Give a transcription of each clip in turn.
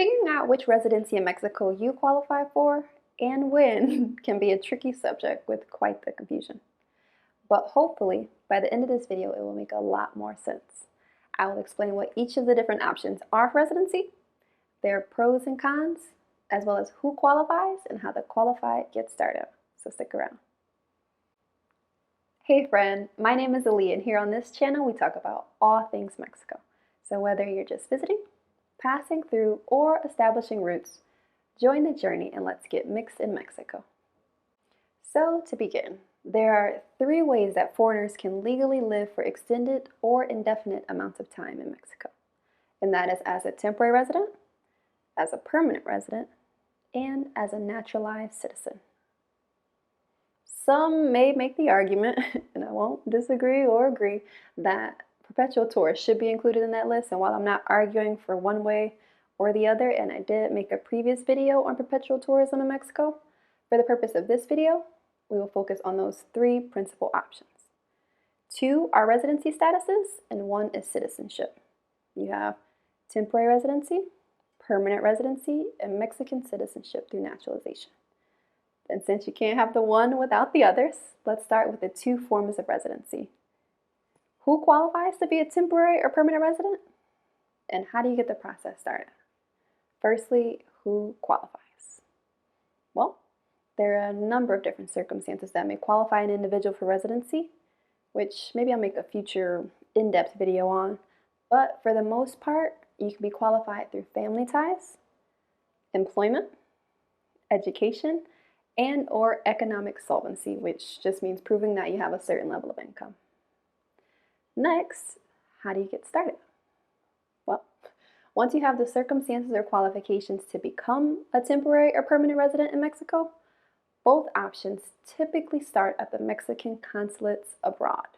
Figuring out which residency in Mexico you qualify for and when can be a tricky subject with quite the confusion. But hopefully, by the end of this video, it will make a lot more sense. I will explain what each of the different options are for residency, their pros and cons, as well as who qualifies and how to qualify gets started. So stick around. Hey friend, my name is Ali, and here on this channel we talk about all things Mexico. So whether you're just visiting, passing through, or establishing roots, join the journey and let's get mixed in Mexico. So to begin, there are 3 ways that foreigners can legally live for extended or indefinite amounts of time in Mexico. And that is as a temporary resident, as a permanent resident, and as a naturalized citizen. Some may make the argument, and I won't disagree or agree, that perpetual tourists should be included in that list. And while I'm not arguing for one way or the other, and I did make a previous video on perpetual tourism in Mexico, for the purpose of this video, we will focus on those 3 principal options. 2 are residency statuses, and 1 is citizenship. You have temporary residency, permanent residency, and Mexican citizenship through naturalization. And since you can't have the one without the others, let's start with the 2 forms of residency. Who qualifies to be a temporary or permanent resident? And how do you get the process started? Firstly, who qualifies? Well, there are a number of different circumstances that may qualify an individual for residency, which maybe I'll make a future in-depth video on. But for the most part, you can be qualified through family ties, employment, education, and or economic solvency, which just means proving that you have a certain level of income. Next, how do you get started? Well, once you have the circumstances or qualifications to become a temporary or permanent resident in Mexico, both options typically start at the Mexican consulates abroad.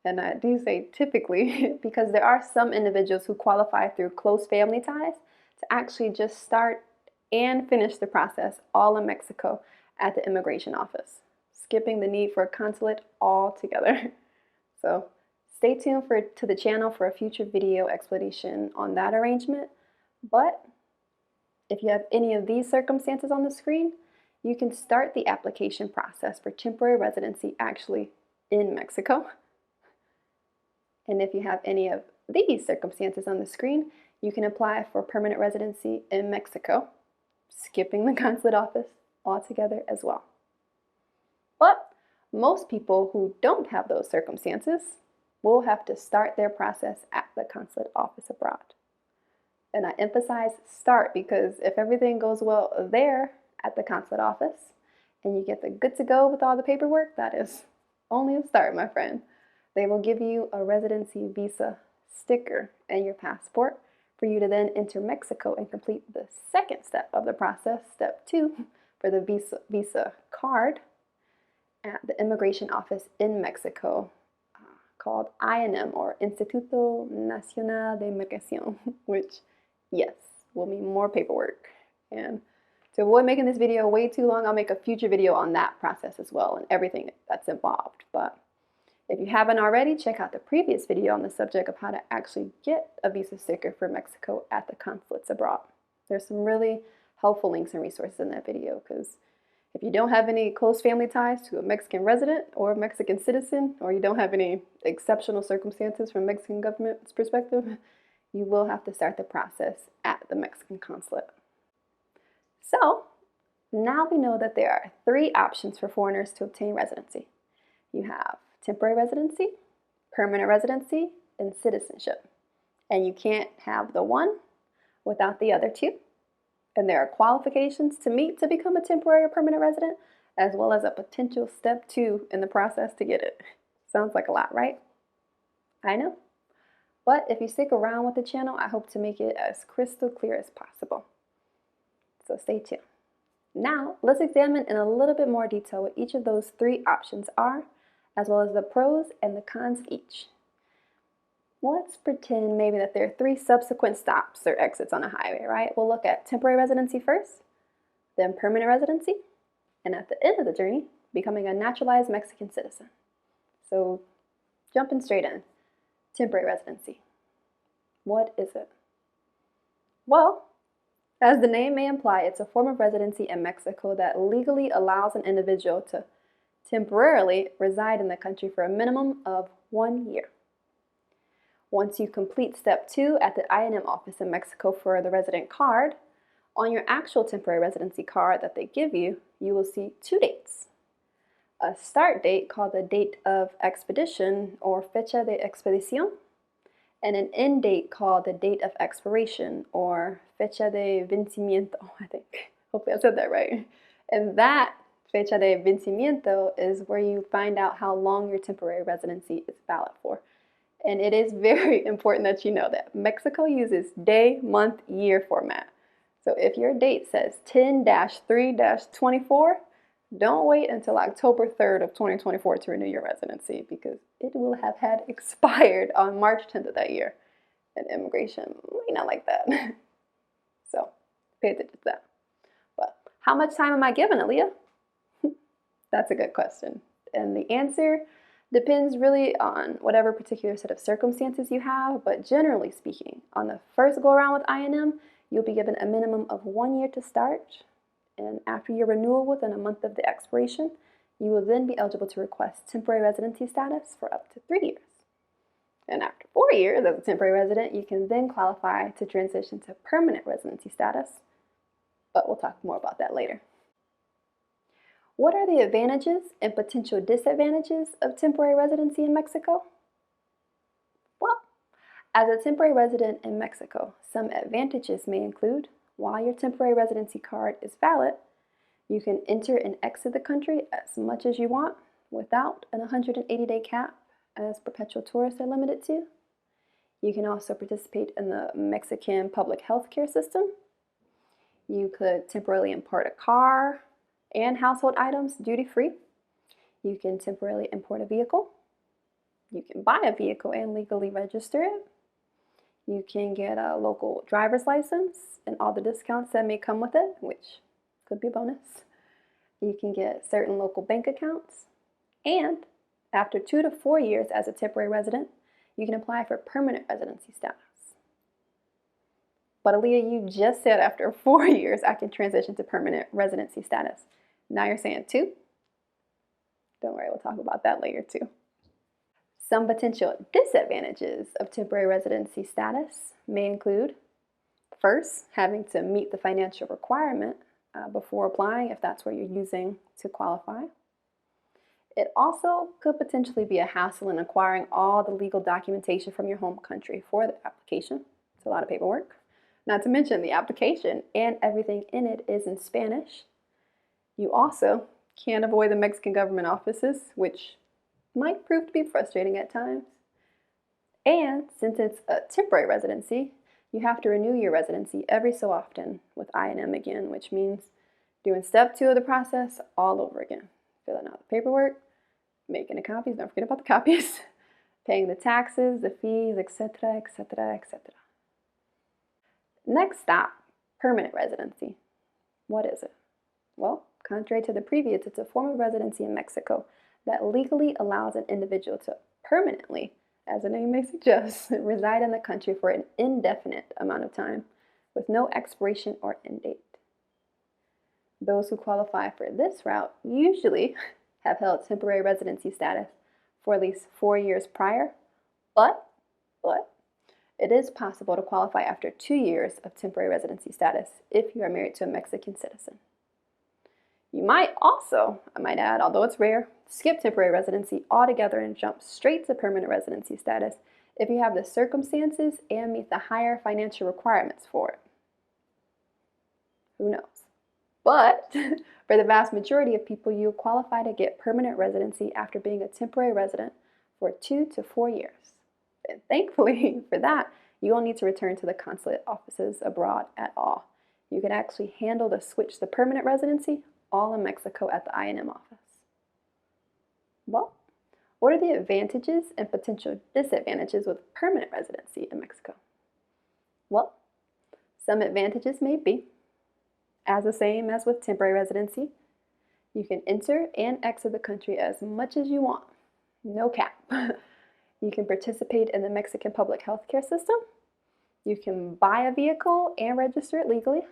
And I do say typically because there are some individuals who qualify through close family ties to actually just start and finish the process all in Mexico at the immigration office, skipping the need for a consulate altogether. So stay tuned to the channel for a future video explanation on that arrangement. But if you have any of these circumstances on the screen, you can start the application process for temporary residency actually in Mexico. And if you have any of these circumstances on the screen, you can apply for permanent residency in Mexico, skipping the consulate office altogether as well. But most people who don't have those circumstances will have to start their process at the consulate office abroad. And I emphasize start because if everything goes well there at the consulate office and you get the good to go with all the paperwork, that is only a start, my friend. They will give you a residency visa sticker and your passport for you to then enter Mexico and complete the second step of the process, step 2, for the visa card at the immigration office in Mexico called INM, or Instituto Nacional de Migración, which, yes, will mean more paperwork. And to avoid making this video way too long, I'll make a future video on that process as well and everything that's involved. But if you haven't already, check out the previous video on the subject of how to actually get a visa sticker for Mexico at the consulates abroad. There's some really helpful links and resources in that video because if you don't have any close family ties to a Mexican resident or Mexican citizen, or you don't have any exceptional circumstances from Mexican government's perspective, you will have to start the process at the Mexican consulate. So now we know that there are 3 options for foreigners to obtain residency. You have temporary residency, permanent residency, and citizenship. And you can't have the one without the other 2. And there are qualifications to meet to become a temporary or permanent resident, as well as a potential step 2 in the process to get it. Sounds like a lot, right? I know. But if you stick around with the channel, I hope to make it as crystal clear as possible. So stay tuned. Now, let's examine in a little bit more detail what each of those 3 options are, as well as the pros and the cons of each. Let's pretend maybe that there are 3 subsequent stops or exits on a highway, right? We'll look at temporary residency first, then permanent residency, and at the end of the journey, becoming a naturalized Mexican citizen. So jumping straight in, temporary residency. What is it? Well, As the name may imply, it's a form of residency in Mexico that legally allows an individual to temporarily reside in the country for a minimum of 1 year. Once you complete step 2 at the INM office in Mexico for the resident card, on your actual temporary residency card that they give you, you will see 2 dates. A start date called the date of expedition or fecha de expedición, and an end date called the date of expiration or fecha de vencimiento, I think. Hopefully I said that right. And that fecha de vencimiento is where you find out how long your temporary residency is valid for. And it is very important that you know that Mexico uses day, month, year format. So if your date says 10-3-24, don't wait until October 3rd of 2024 to renew your residency, because it will have had expired on March 10th of that year. And immigration may not like that. So pay attention to that. But how much time am I given, Aaliyah? That's a good question. And the answer depends really on whatever particular set of circumstances you have, but generally speaking, on the first go around with INM, you'll be given a minimum of 1 year to start, and after your renewal within a month of the expiration, you will then be eligible to request temporary residency status for up to 3 years. And after 4 years as a temporary resident, you can then qualify to transition to permanent residency status, but we'll talk more about that later. What are the advantages and potential disadvantages of temporary residency in Mexico? Well, as a temporary resident in Mexico, some advantages may include, while your temporary residency card is valid, you can enter and exit the country as much as you want without an 180-day cap, as perpetual tourists are limited to. You can also participate in the Mexican public health care system. You could temporarily import a car and household items duty-free. You can temporarily import a vehicle. You can buy a vehicle and legally register it. You can get a local driver's license and all the discounts that may come with it, which could be a bonus. You can get certain local bank accounts. And after 2 to 4 years as a temporary resident, you can apply for permanent residency status. But Aaliyah, you just said after 4 years I can transition to permanent residency status. Now you're saying 2? Don't worry, we'll talk about that later too. Some potential disadvantages of temporary residency status may include, first, having to meet the financial requirement before applying if that's what you're using to qualify. It also could potentially be a hassle in acquiring all the legal documentation from your home country for the application. It's a lot of paperwork. Not to mention the application and everything in it is in Spanish. You also can't avoid the Mexican government offices, which might prove to be frustrating at times. And since it's a temporary residency, you have to renew your residency every so often with INM again, which means doing step 2 of the process all over again. Filling out the paperwork, making the copies, don't forget about the copies, paying the taxes, the fees, etc., etc., etc. Next stop, permanent residency. What is it? Well, contrary to the previous, it's a form of residency in Mexico that legally allows an individual to permanently, as the name may suggest, reside in the country for an indefinite amount of time with no expiration or end date. Those who qualify for this route usually have held temporary residency status for at least 4 years prior, but it is possible to qualify after 2 years of temporary residency status if you are married to a Mexican citizen. You might also, I might add, although it's rare, skip temporary residency altogether and jump straight to permanent residency status if you have the circumstances and meet the higher financial requirements for it. Who knows? But for the vast majority of people, you'll qualify to get permanent residency after being a temporary resident for 2 to 4 years. And thankfully for that, you won't need to return to the consulate offices abroad at all. You can actually handle the switch to permanent residency all in Mexico at the INM office. Well, what are the advantages and potential disadvantages with permanent residency in Mexico? Well, some advantages may be, as the same as with temporary residency, you can enter and exit the country as much as you want, no cap. You can participate in the Mexican public health care system. You can buy a vehicle and register it legally.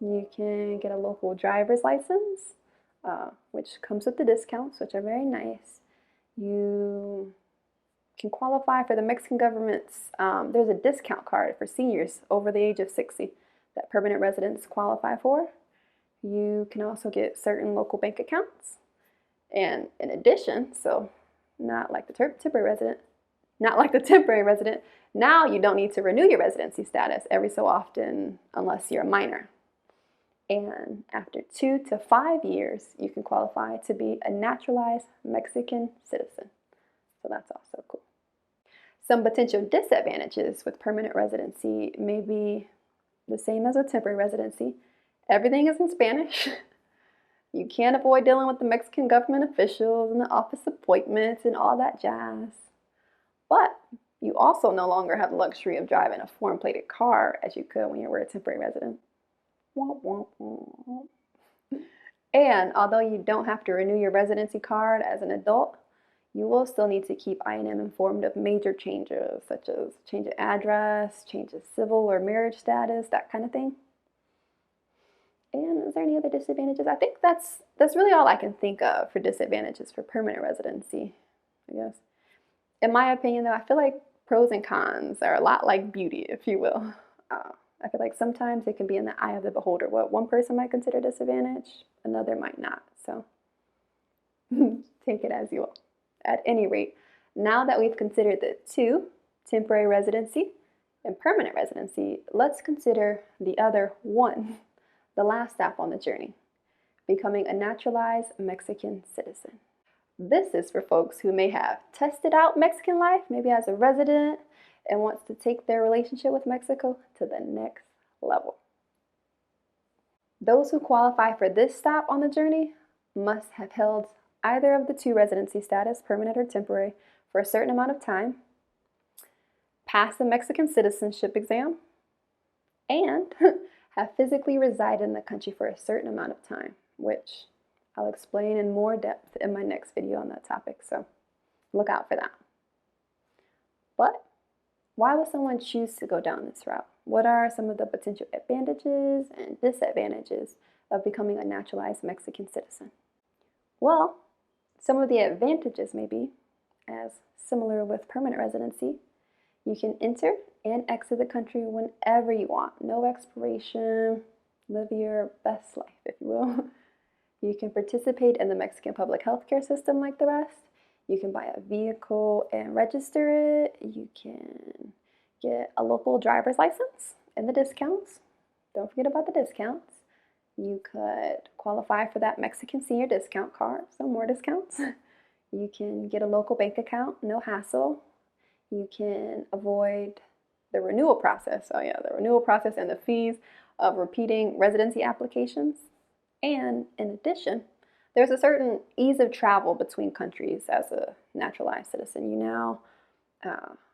You can get a local driver's license, which comes with the discounts, which are very nice. You can qualify for the Mexican government's, there's a discount card for seniors over the age of 60 that permanent residents qualify for. You can also get certain local bank accounts. And in addition, so not like the temporary resident, now you don't need to renew your residency status every so often unless you're a minor. And after 2 to 5 years, you can qualify to be a naturalized Mexican citizen. So that's also cool. Some potential disadvantages with permanent residency may be the same as with temporary residency. Everything is in Spanish. You can't avoid dealing with the Mexican government officials and the office appointments and all that jazz. But you also no longer have the luxury of driving a foreign-plated car as you could when you were a temporary resident. And although you don't have to renew your residency card as an adult, you will still need to keep INM informed of major changes, such as change of address, change of civil or marriage status, that kind of thing. And is there any other disadvantages? I think that's really all I can think of for disadvantages for permanent residency, I guess. In my opinion, though, I feel like pros and cons are a lot like beauty, if you will. I feel like sometimes it can be in the eye of the beholder. What one person might consider a disadvantage, another might not. So take it as you will. At any rate, now that we've considered the two, temporary residency and permanent residency, let's consider the other one, the last step on the journey, becoming a naturalized Mexican citizen. This is for folks who may have tested out Mexican life, maybe as a resident, and wants to take their relationship with Mexico to the next level. Those who qualify for this stop on the journey must have held either of the two residency status, permanent or temporary, for a certain amount of time, pass the Mexican citizenship exam, and have physically resided in the country for a certain amount of time, which I'll explain in more depth in my next video on that topic, so look out for that. But why would someone choose to go down this route? What are some of the potential advantages and disadvantages of becoming a naturalized Mexican citizen? Well, some of the advantages may be, as similar with permanent residency, you can enter and exit the country whenever you want. No expiration. Live your best life, if you will. You can participate in the Mexican public healthcare system like the rest. You can buy a vehicle and register it. You can get a local driver's license and the discounts. Don't forget about the discounts. You could qualify for that Mexican senior discount card, so more discounts. You can get a local bank account, no hassle. You can avoid the renewal process. Oh yeah, the renewal process and the fees of repeating residency applications. And in addition, there's a certain ease of travel between countries as a naturalized citizen. You now,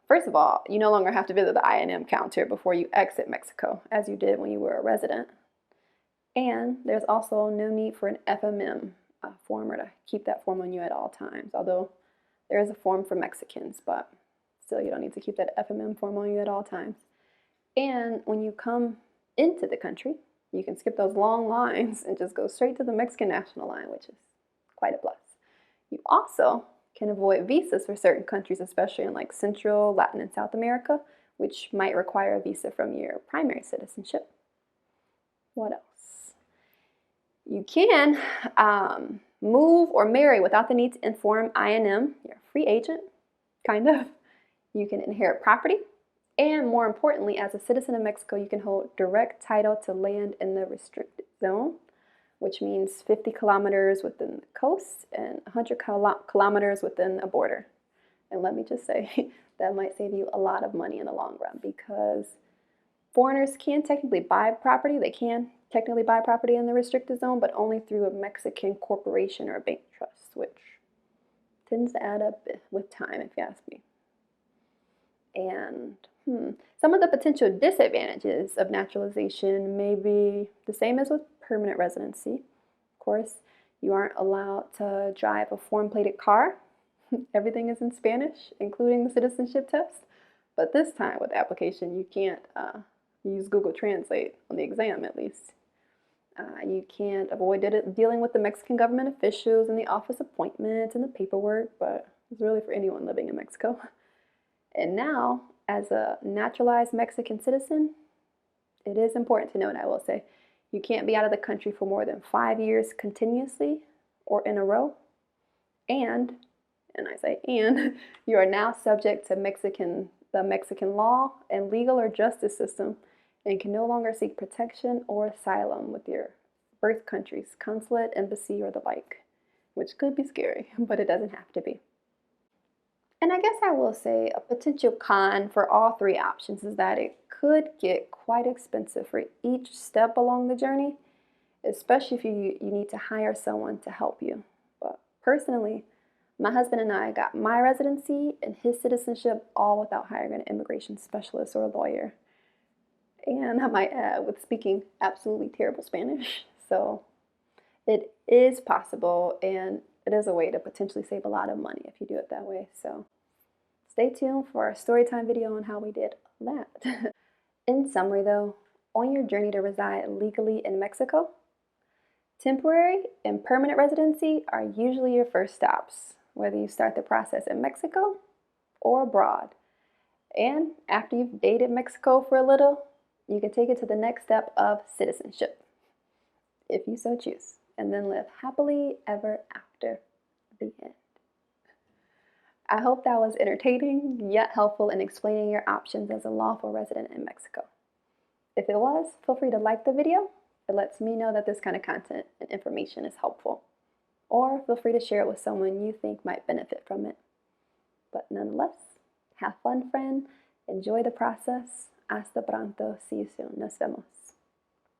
first of all, you no longer have to visit the INM counter before you exit Mexico, as you did when you were a resident. And there's also no need for an FMM form or to keep that form on you at all times, although there is a form for Mexicans, but still you don't need to keep that FMM form on you at all times. And when you come into the country, you can skip those long lines and just go straight to the Mexican national line, which is quite a plus. You also can avoid visas for certain countries, especially in like Central, Latin, and South America, which might require a visa from your primary citizenship. What else? You can move or marry without the need to inform INM. You're a free agent, kind of. You can inherit property. And more importantly, as a citizen of Mexico, you can hold direct title to land in the restricted zone, which means 50 kilometers within the coast and 100 kilometers within a border. And let me just say, that might save you a lot of money in the long run, because foreigners can technically buy property. They can technically buy property in the restricted zone, but only through a Mexican corporation or a bank trust, which tends to add up with time, if you ask me. And some of the potential disadvantages of naturalization may be the same as with permanent residency. Of course, you aren't allowed to drive a foreign-plated car. Everything is in Spanish, including the citizenship test. But this time with the application, you can't use Google Translate on the exam, at least. You can't avoid dealing with the Mexican government officials and the office appointments and the paperwork, but it's really for anyone living in Mexico. And now, as a naturalized Mexican citizen, it is important to note, I will say, you can't be out of the country for more than 5 years continuously or in a row. And I say and, you are now subject to the Mexican law and legal or justice system and can no longer seek protection or asylum with your birth country's consulate, embassy, or the like, which could be scary, but it doesn't have to be. And I guess I will say a potential con for all three options is that it could get quite expensive for each step along the journey, especially if you need to hire someone to help you. But personally, my husband and I got my residency and his citizenship all without hiring an immigration specialist or a lawyer. And I might add, with speaking absolutely terrible Spanish. So it is possible, and it is a way to potentially save a lot of money if you do it that way. So stay tuned for our storytime video on how we did that. In summary though, on your journey to reside legally in Mexico, temporary and permanent residency are usually your first stops, whether you start the process in Mexico or abroad. And after you've dated Mexico for a little, you can take it to the next step of citizenship, if you so choose, and then live happily ever after. The end. I hope that was entertaining yet helpful in explaining your options as a lawful resident in Mexico. If it was, feel free to like the video. It lets me know that this kind of content and information is helpful. Or feel free to share it with someone you think might benefit from it. But nonetheless, have fun, friend. Enjoy the process. Hasta pronto. See you soon. Nos vemos.